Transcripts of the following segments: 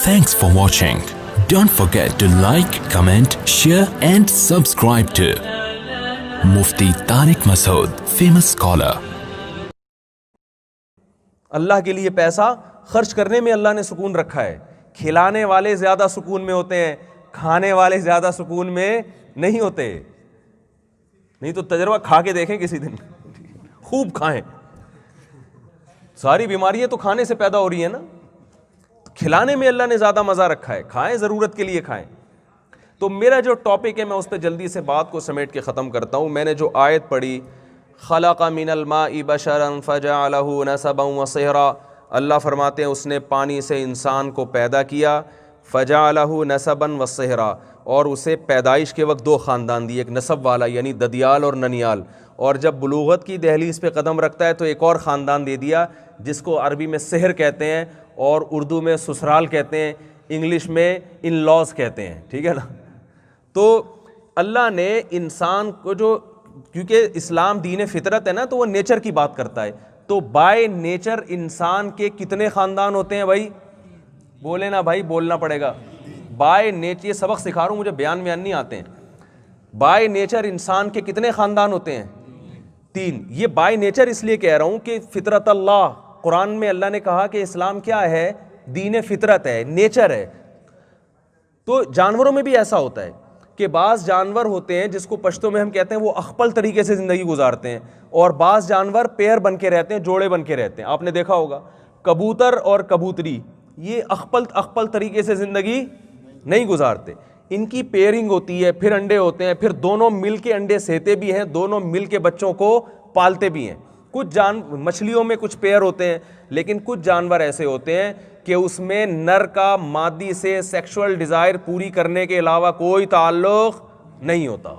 Thanks for watching. Don't forget to like, comment, share and subscribe to Mufti Tariq Masood, famous scholar. اللہ کے لیے پیسہ خرچ کرنے میں اللہ نے سکون رکھا ہے. کھلانے والے زیادہ سکون میں ہوتے ہیں, کھانے والے زیادہ سکون میں نہیں ہوتے. نہیں تو تجربہ کھا کے دیکھیں کسی دن, خوب کھائیں. ساری بیماریاں تو کھانے سے پیدا ہو رہی ہیں نا. کھلانے میں اللہ نے زیادہ مزہ رکھا ہے, کھائیں ضرورت کے لیے کھائیں. تو میرا جو ٹاپک ہے میں اس پہ جلدی سے بات کو سمیٹ کے ختم کرتا ہوں. میں نے جو آیت پڑھی, خلق من الماء بشرا فجعله نسبا وصهرا, اللہ فرماتے ہیں اس نے پانی سے انسان کو پیدا کیا, فجعله نسبا وصهرا, اور اسے پیدائش کے وقت دو خاندان دیے, ایک نسب والا یعنی ددیال اور ننیال, اور جب بلوغت کی دہلیز پہ قدم رکھتا ہے تو ایک اور خاندان دے دیا جس کو عربی میں سحر کہتے ہیں اور اردو میں سسرال کہتے ہیں, انگلش میں ان لاز کہتے ہیں, ٹھیک ہے نا. تو اللہ نے انسان کو جو, کیونکہ اسلام دین فطرت ہے نا, تو وہ نیچر کی بات کرتا ہے. تو بائی نیچر انسان کے کتنے خاندان ہوتے ہیں بھائی؟ بولے نا بھائی, بولنا پڑے گا. بائی نیچر, یہ سبق سکھا رہا ہوں, مجھے بیان نہیں آتے ہیں. بائی نیچر انسان کے کتنے خاندان ہوتے ہیں؟ 3. یہ بائی نیچر اس لیے کہہ رہا ہوں کہ فطرت اللہ, قرآن میں اللہ نے کہا کہ اسلام کیا ہے؟ دین فطرت ہے, نیچر ہے. تو جانوروں میں بھی ایسا ہوتا ہے کہ بعض جانور ہوتے ہیں جس کو پشتوں میں ہم کہتے ہیں وہ اخپل طریقے سے زندگی گزارتے ہیں, اور بعض جانور پیر بن کے رہتے ہیں, جوڑے بن کے رہتے ہیں. آپ نے دیکھا ہوگا کبوتر اور کبوتری, یہ اخپل طریقے سے زندگی نہیں گزارتے. ان کی پیئرنگ ہوتی ہے, پھر انڈے ہوتے ہیں, پھر دونوں مل کے انڈے سیتے بھی ہیں, دونوں مل کے بچوں کو پالتے بھی ہیں. کچھ مچھلیوں میں کچھ پیئر ہوتے ہیں, لیکن کچھ جانور ایسے ہوتے ہیں کہ اس میں نر کا مادی سے سیکشول ڈیزائر پوری کرنے کے علاوہ کوئی تعلق نہیں ہوتا.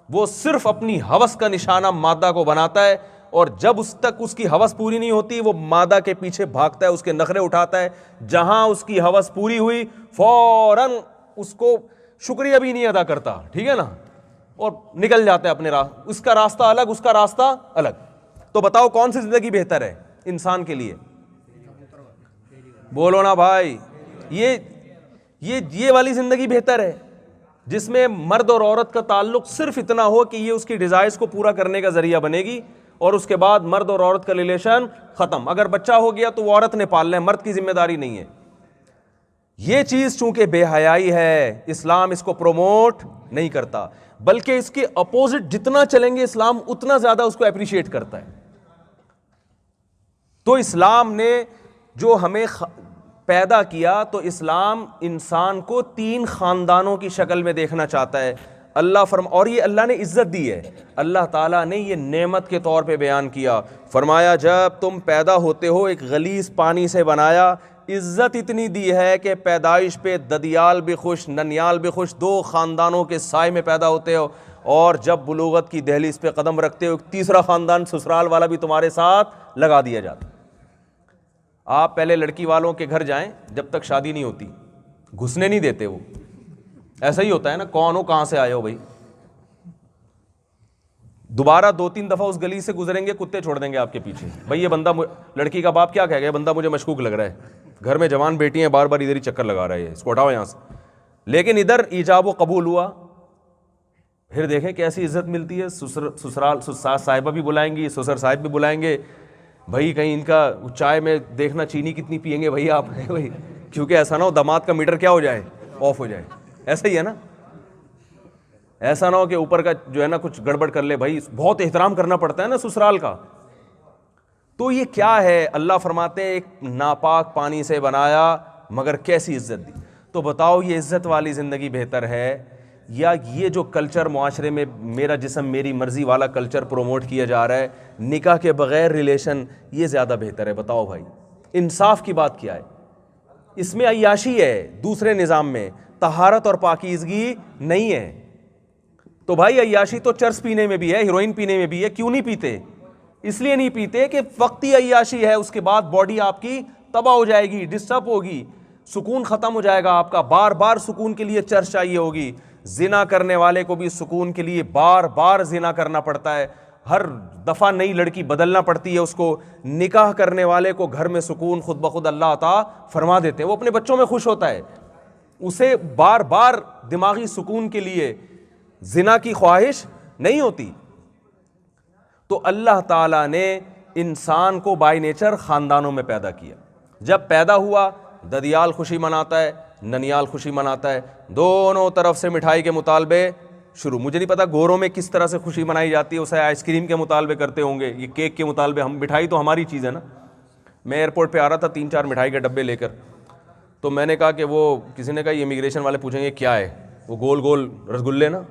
وہ صرف اپنی ہوس کا نشانہ مادہ کو بناتا ہے, اور جب اس تک اس کی ہوس پوری نہیں ہوتی وہ مادہ کے پیچھے بھاگتا ہے, اس کے نخرے اٹھاتا ہے. جہاں اس کی ہوس پوری ہوئی فوراً اس کو شکریہ بھی نہیں ادا کرتا, ٹھیک ہے نا, اور نکل جاتا ہے اپنے راستہ. اس کا راستہ الگ, اس کا راستہ الگ. تو بتاؤ کون سی زندگی بہتر ہے انسان کے لیے؟ بولو نا بھائی. یہ والی زندگی بہتر ہے جس میں مرد اور عورت کا تعلق صرف اتنا ہو کہ یہ اس کی ڈیزائرز کو پورا کرنے کا ذریعہ بنے گی, اور اس کے بعد مرد اور عورت کا ریلیشن ختم. اگر بچہ ہو گیا تو وہ عورت نے پالنا ہے, مرد کی ذمہ داری نہیں ہے. یہ چیز چونکہ بے حیائی ہے, اسلام اس کو پروموٹ نہیں کرتا, بلکہ اس کے اپوزٹ جتنا چلیں گے اسلام اتنا زیادہ اس کو اپریشیٹ کرتا ہے. تو اسلام نے جو ہمیں پیدا کیا, تو اسلام انسان کو 3 خاندانوں کی شکل میں دیکھنا چاہتا ہے. اور یہ اللہ نے عزت دی ہے, اللہ تعالیٰ نے یہ نعمت کے طور پہ بیان کیا. فرمایا جب تم پیدا ہوتے ہو ایک غلیظ پانی سے بنایا, عزت اتنی دی ہے کہ پیدائش پہ ددیال بھی خوش, ننیال بھی خوش, 2 خاندانوں کے سائے میں پیدا ہوتے ہو, اور جب بلوغت کی دہلیز پہ قدم رکھتے ہو ایک تیسرا خاندان سسرال والا بھی تمہارے ساتھ لگا دیا جاتا. آپ پہلے لڑکی والوں کے گھر جائیں, جب تک شادی نہیں ہوتی گھسنے نہیں دیتے وہ. ایسا ہی ہوتا ہے نا, کون ہو, کہاں سے آئے ہو بھائی. دوبارہ 2-3 دفعہ اس گلی سے گزریں گے, کتے چھوڑ دیں گے آپ کے پیچھے. بھائی یہ بندہ, لڑکی کا باپ کیا کہے گا, بندہ مجھے مشکوک لگ رہا ہے, گھر میں جوان بیٹی ہیں, بار بار ادھر ہی چکر لگا رہا ہے, اس کو ہٹاؤ یہاں سے. لیکن ادھر ایجاب و قبول ہوا, پھر دیکھیں کیسی عزت ملتی ہے. سسرال صاحبہ بھی بلائیں گی, سسر صاحب بھی بلائیں گے. بھائی کہیں ان کا چائے میں دیکھنا چینی کتنی پئیں گے بھائی آپ, بھائی کیونکہ ایسا نہ ہو داماد کا میٹر کیا ہو جائے, آف ہو جائے. ایسا ہی ہے نا, ایسا نہ ہو کہ اوپر کا جو ہے نا کچھ گڑبڑ کر لے. بھائی بہت احترام کرنا پڑتا ہے نا سسرال کا. تو یہ کیا ہے, اللہ فرماتے ہیں ایک ناپاک پانی سے بنایا مگر کیسی عزت دی. تو بتاؤ یہ عزت والی زندگی بہتر ہے, یا یہ جو کلچر معاشرے میں میرا جسم میری مرضی والا کلچر پروموٹ کیا جا رہا ہے, نکاح کے بغیر ریلیشن, یہ زیادہ بہتر ہے؟ بتاؤ بھائی, انصاف کی بات کیا ہے؟ اس میں عیاشی ہے, دوسرے نظام میں طہارت اور پاکیزگی نہیں ہے. تو بھائی عیاشی تو چرس پینے میں بھی ہے, ہیروئن پینے میں بھی ہے. کیوں نہیں پیتے؟ اس لیے نہیں پیتے کہ وقتی عیاشی ہے, اس کے بعد باڈی آپ کی تباہ ہو جائے گی, ڈسٹرب ہوگی, سکون ختم ہو جائے گا آپ کا. بار بار سکون کے لیے چرس چاہیے ہوگی. زنا کرنے والے کو بھی سکون کے لیے بار بار زنا کرنا پڑتا ہے, ہر دفعہ نئی لڑکی بدلنا پڑتی ہے اس کو. نکاح کرنے والے کو گھر میں سکون خود بخود اللہ عطا فرما دیتے ہیں, وہ اپنے بچوں میں خوش ہوتا ہے, اسے بار بار دماغی سکون کے لیے زنا کی خواہش نہیں ہوتی. تو اللہ تعالیٰ نے انسان کو بائی نیچر خاندانوں میں پیدا کیا. جب پیدا ہوا ددیال خوشی مناتا ہے, ننیال خوشی مناتا ہے, دونوں طرف سے مٹھائی کے مطالبے شروع. مجھے نہیں پتا گوروں میں کس طرح سے خوشی منائی جاتی ہے, اسے آئس کریم کے مطالبے کرتے ہوں گے, یہ کیک کے مطالبے. ہم مٹھائی تو ہماری چیز ہے نا. میں ایئرپورٹ پہ آ رہا تھا 3-4 مٹھائی کے ڈبے لے کر, تو میں نے کہا کہ وہ کسی نے کہا یہ امیگریشن والے پوچھیں گے کیا ہے, وہ گول گول رسگلے نا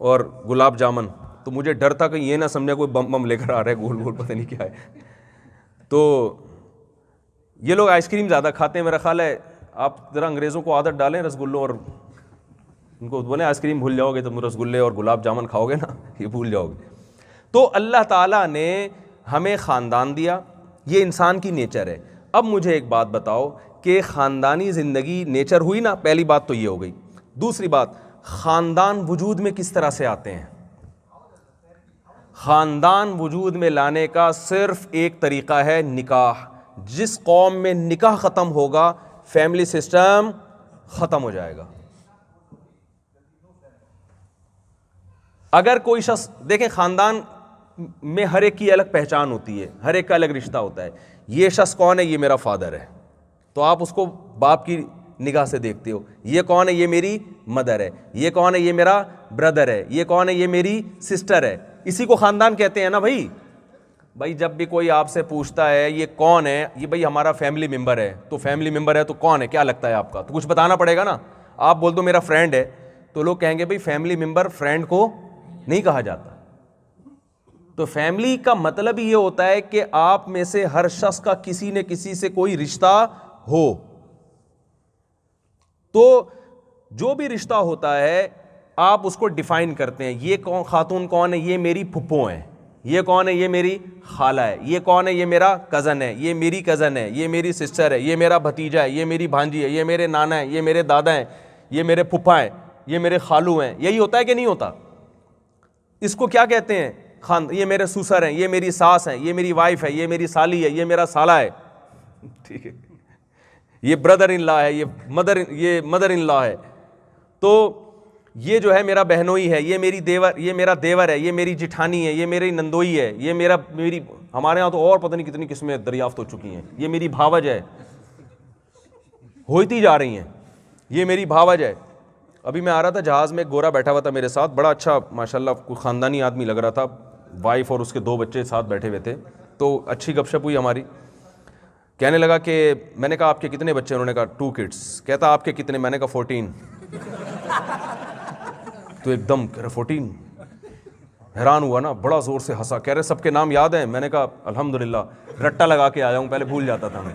اور گلاب جامن. تو مجھے ڈر تھا کہ یہ نہ سمجھے کوئی بم بم لے کر آ رہا ہے گول گول, پتہ نہیں کیا ہے. تو یہ لوگ آئس کریم زیادہ کھاتے ہیں میرا خیال ہے. آپ ذرا انگریزوں کو عادت ڈالیں رسگلوں, اور ان کو بولیں آئس کریم بھول جاؤ گے, تم رسگلے اور گلاب جامن کھاؤ گے نا, یہ بھول جاؤ گے. تو اللہ تعالیٰ نے ہمیں خاندان دیا, یہ انسان کی نیچر ہے. اب مجھے ایک بات بتاؤ کہ خاندانی زندگی نیچر ہوئی نا, پہلی بات تو یہ ہو گئی. دوسری بات, خاندان وجود میں کس طرح سے آتے ہیں؟ خاندان وجود میں لانے کا صرف ایک طریقہ ہے, نکاح. جس قوم میں نکاح ختم ہوگا فیملی سسٹم ختم ہو جائے گا. اگر کوئی شخص دیکھیں, خاندان میں ہر ایک کی الگ پہچان ہوتی ہے, ہر ایک کا الگ رشتہ ہوتا ہے. یہ شخص کون ہے؟ یہ میرا فادر ہے, تو آپ اس کو باپ کی نگاہ سے دیکھتے ہو. یہ کون ہے؟ یہ میری مدر ہے. یہ کون ہے؟ یہ میرا بردر ہے. یہ کون ہے؟ یہ میری سسٹر ہے. اسی کو خاندان کہتے ہیں نا بھائی. بھائی جب بھی کوئی آپ سے پوچھتا ہے یہ کون ہے, یہ بھائی ہمارا فیملی ممبر ہے. تو فیملی ممبر ہے تو کون ہے, کیا لگتا ہے آپ کا؟ تو کچھ بتانا پڑے گا نا. آپ بول دو میرا فرینڈ ہے, تو لوگ کہیں گے بھائی فیملی ممبر فرینڈ کو نہیں کہا جاتا. تو فیملی کا مطلب یہ ہوتا ہے کہ آپ میں سے ہر شخص کا کسی نہ کسی سے کوئی رشتہ ہو. تو جو بھی رشتہ ہوتا ہے آپ اس کو ڈیفائن کرتے ہیں. یہ کون خاتون کون ہے؟ یہ میری پھپھو ہیں. یہ کون ہے؟ یہ میری خالہ ہے. یہ کون ہے؟ یہ میرا کزن ہے. یہ میری کزن ہے. یہ میری سسٹر ہے. یہ میرا بھتیجا ہے. یہ میری بھانجی ہے. یہ میرے نانا ہے. یہ میرے دادا ہیں. یہ میرے پھپھا ہیں. یہ میرے خالو ہیں. یہی ہوتا ہے کہ نہیں ہوتا؟ اس کو کیا کہتے ہیں؟ یہ میرے سسر ہیں. یہ میری ساس ہیں. یہ میری وائف ہے. یہ میری سالی ہے. یہ میرا سالہ ہے. ٹھیک ہے, یہ بردر ان لا ہے. یہ مدر ان لا ہے. تو یہ جو ہے میرا بہنوئی ہے. یہ میری دیور, یہ میرا دیور ہے. یہ میری جٹھانی ہے. یہ میری نندوئی ہے. یہ میری ہمارے ہاں تو اور پتہ نہیں کتنی قسمیں دریافت ہو چکی ہیں. یہ میری بھاوج ہے, ہوتی جا رہی ہیں. یہ میری بھاوج ہے. ابھی میں آ رہا تھا جہاز میں, ایک گورا بیٹھا ہوا تھا میرے ساتھ, بڑا اچھا ماشاءاللہ کوئی خاندانی آدمی لگ رہا تھا. وائف اور اس کے 2 بچے ساتھ بیٹھے ہوئے تھے. تو اچھی گپ شپ ہوئی ہماری. کہنے لگا کہ میں نے کہا آپ کے کتنے بچے؟ انہوں نے کہا 2 kids. کہتا آپ کے کتنے؟ میں نے کہا 14. تو ایک دم کہہ رہے 14. حیران ہوا نا, بڑا زور سے ہنسا. کہہ رہے سب کے نام یاد ہیں؟ میں نے کہا الحمدللہ, رٹا لگا کے آیا ہوں, پہلے بھول جاتا تھا میں.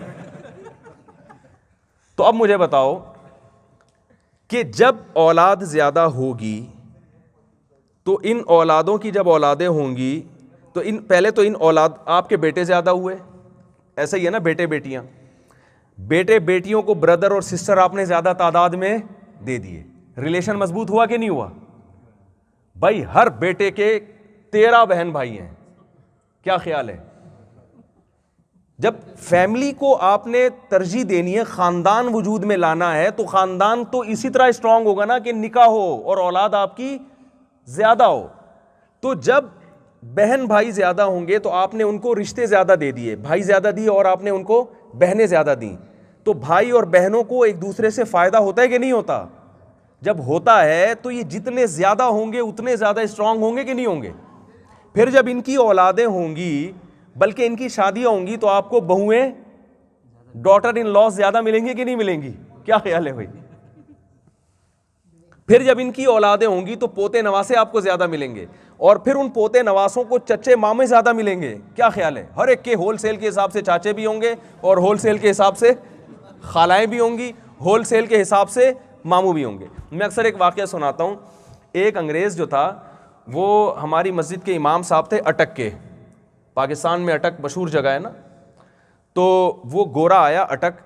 تو اب مجھے بتاؤ کہ جب اولاد زیادہ ہوگی تو ان اولادوں کی جب اولادیں ہوں گی تو پہلے تو ان اولاد آپ کے بیٹے زیادہ ہوئے, ایسا ہی ہے نا, بیٹے بیٹیاں. بیٹے بیٹیوں کو بردر اور سسٹر آپ نے زیادہ تعداد میں دے دیے. ریلیشن مضبوط ہوا کہ نہیں ہوا؟ بھائی ہر بیٹے کے 13 بہن بھائی ہیں. کیا خیال ہے؟ جب فیملی کو آپ نے ترجیح دینی ہے, خاندان وجود میں لانا ہے, تو خاندان تو اسی طرح اسٹرانگ ہوگا نا کہ نکاح ہو اور اولاد آپ کی زیادہ ہو. تو جب بہن بھائی زیادہ ہوں گے تو آپ نے ان کو رشتے زیادہ دے دیے, بھائی زیادہ دیے اور آپ نے ان کو بہنیں زیادہ دیں. تو بھائی اور بہنوں کو ایک دوسرے سے فائدہ ہوتا ہے کہ نہیں ہوتا؟ جب ہوتا ہے تو یہ جتنے زیادہ ہوں گے اتنے زیادہ اسٹرانگ ہوں گے کہ نہیں ہوں گے؟ پھر جب ان کی اولادیں ہوں گی, بلکہ ان کی شادیاں ہوں گی, تو آپ کو بہویں ڈاٹر ان لاز زیادہ ملیں گی کہ نہیں ملیں گی؟ کیا خیال ہے بھائی؟ پھر جب ان کی اولادیں ہوں گی تو پوتے نواسے آپ کو زیادہ ملیں گے, اور پھر ان پوتے نواسوں کو چچے مامے زیادہ ملیں گے. کیا خیال ہے؟ ہر ایک کے ہول سیل کے حساب سے چاچے بھی ہوں گے, اور ہول سیل کے حساب سے خالائیں بھی ہوں گی, ہول سیل کے حساب سے ماموں بھی ہوں گے. میں اکثر ایک واقعہ سناتا ہوں. ایک انگریز جو تھا وہ ہماری مسجد کے امام صاحب تھے اٹک کے. پاکستان میں اٹک مشہور جگہ ہے نا. تو وہ گورا آیا اٹک,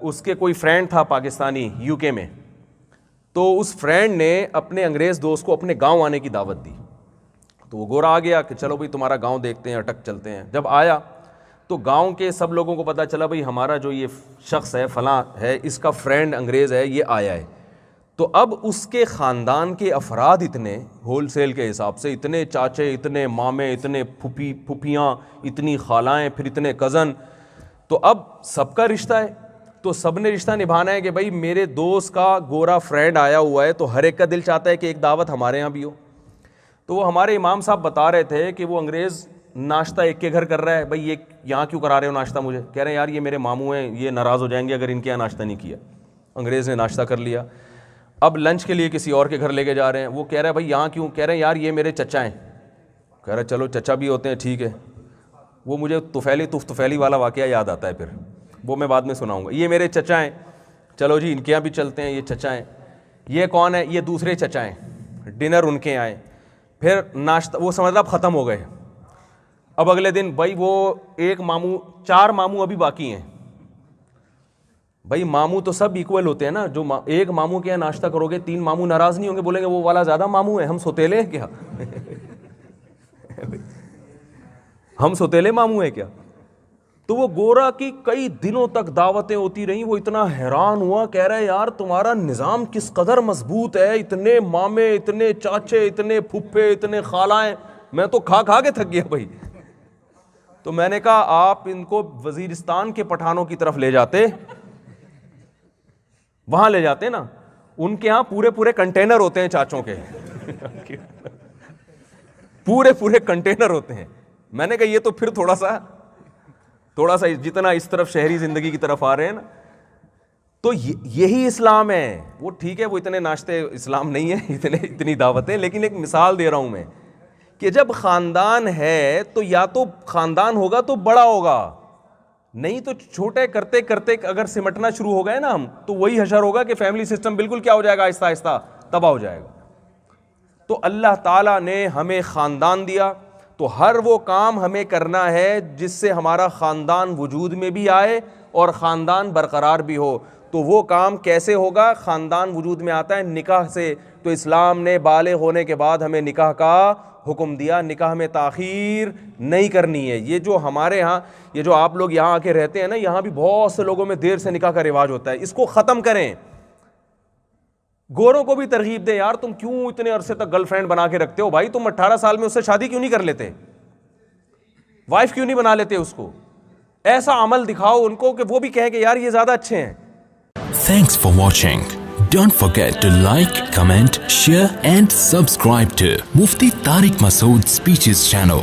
اس کے کوئی فرینڈ تھا پاکستانی یو کے میں. تو اس فرینڈ نے اپنے انگریز دوست کو اپنے گاؤں آنے کی دعوت دی. تو وہ گورا آ گیا کہ چلو بھائی تمہارا گاؤں دیکھتے ہیں, اٹک چلتے ہیں. جب آیا تو گاؤں کے سب لوگوں کو پتہ چلا بھائی ہمارا جو یہ شخص ہے فلاں ہے, اس کا فرینڈ انگریز ہے, یہ آیا ہے. تو اب اس کے خاندان کے افراد اتنے ہول سیل کے حساب سے, اتنے چاچے, اتنے مامے, اتنے پھوپھیاں, اتنی خالائیں, پھر اتنے کزن, تو اب سب کا رشتہ ہے. تو سب نے رشتہ نبھانا ہے کہ بھائی میرے دوست کا گورا فرینڈ آیا ہوا ہے, تو ہر ایک کا دل چاہتا ہے کہ ایک دعوت ہمارے یہاں بھی ہو. تو وہ ہمارے امام صاحب بتا رہے تھے کہ وہ انگریز ناشتہ ایک کے گھر کر رہا ہے. بھائی یہ یہاں کیوں کرا رہے ہو ناشتہ؟ مجھے کہہ رہے ہیں یار یہ میرے ماموں ہیں, یہ ناراض ہو جائیں گے اگر ان کے یہاں ناشتہ نہیں کیا. انگریز نے ناشتہ کر لیا. اب لنچ کے لیے کسی اور کے گھر لے کے جا رہے ہیں. وہ کہہ رہا ہے بھائی یہاں کیوں؟ کہہ رہے ہیں یار یہ میرے چچا ہیں. کہہ رہا ہے چلو چچا بھی ہوتے ہیں ٹھیک ہے. وہ مجھے طفیلی والا واقعہ یاد آتا ہے, پھر وہ میں بعد میں سناؤں گا. یہ میرے چچا ہیں, چلو جی ان کے یہاں بھی چلتے ہیں, یہ چچا ہیں. یہ کون ہے؟ یہ دوسرے چچا ہیں. ڈنر ان کے آئے, پھر ناشتہ, وہ سمجھ اب ختم ہو گئے. اب اگلے دن بھائی وہ ایک ماموں, 4 ماموں ابھی باقی ہیں. بھائی ماموں تو سب ایکول ہوتے ہیں نا, جو ایک ماموں کے یہاں ناشتہ کرو گے 3 ماموں ناراض نہیں ہوں گے, بولیں گے وہ والا زیادہ ماموں ہے, ہم سوتیلے ہیں کیا؟ ہم سوتیلے ماموں ہیں کیا؟ تو وہ گورا کی کئی دنوں تک دعوتیں ہوتی رہیں. وہ اتنا حیران ہوا, کہہ رہا ہے یار تمہارا نظام کس قدر مضبوط ہے, اتنے مامے, اتنے چاچے, اتنے پھپھے, اتنے خالائیں, میں تو کھا کھا کے تھک گیا بھائی. تو میں نے کہا آپ ان کو وزیرستان کے پٹھانوں کی طرف لے جاتے, وہاں لے جاتے نا, ان کے ہاں پورے کنٹینر ہوتے ہیں چاچوں کے, پورے کنٹینر ہوتے ہیں. میں نے کہا یہ تو پھر تھوڑا سا جتنا اس طرف شہری زندگی کی طرف آ رہے ہیں نا, تو یہی اسلام ہے. وہ ٹھیک ہے وہ اتنے ناشتے اسلام نہیں ہے, اتنی دعوتیں, لیکن ایک مثال دے رہا ہوں میں کہ جب خاندان ہے تو یا تو خاندان ہوگا تو بڑا ہوگا, نہیں تو چھوٹے کرتے کرتے اگر سمٹنا شروع ہو گئے نا ہم, تو وہی حشر ہوگا کہ فیملی سسٹم بالکل کیا ہو جائے گا, آہستہ آہستہ تباہ ہو جائے گا. تو اللہ تعالیٰ نے ہمیں خاندان دیا, تو ہر وہ کام ہمیں کرنا ہے جس سے ہمارا خاندان وجود میں بھی آئے اور خاندان برقرار بھی ہو. تو وہ کام کیسے ہوگا؟ خاندان وجود میں آتا ہے نکاح سے. تو اسلام نے بالغ ہونے کے بعد ہمیں نکاح کا حکم دیا, نکاح میں تاخیر نہیں کرنی ہے. یہ جو ہمارے ہاں, یہ جو آپ لوگ یہاں آ کے رہتے ہیں نا, یہاں بھی بہت سے لوگوں میں دیر سے نکاح کا رواج ہوتا ہے, اس کو ختم کریں. گوروں کو بھی ترغیب دیں, یار تم کیوں اتنے عرصے تک گرل فرینڈ بنا کے رکھتے ہو؟ بھائی تم 18 سال میں اس سے شادی کیوں نہیں کر لیتے؟ وائف کیوں نہیں بنا لیتے اس کو؟ ایسا عمل دکھاؤ ان کو کہ وہ بھی کہیں کہ یار یہ زیادہ اچھے ہیں. Thanks for watching. Don't forget to like, comment, share and subscribe to Mufti Tariq Masood Speeches channel.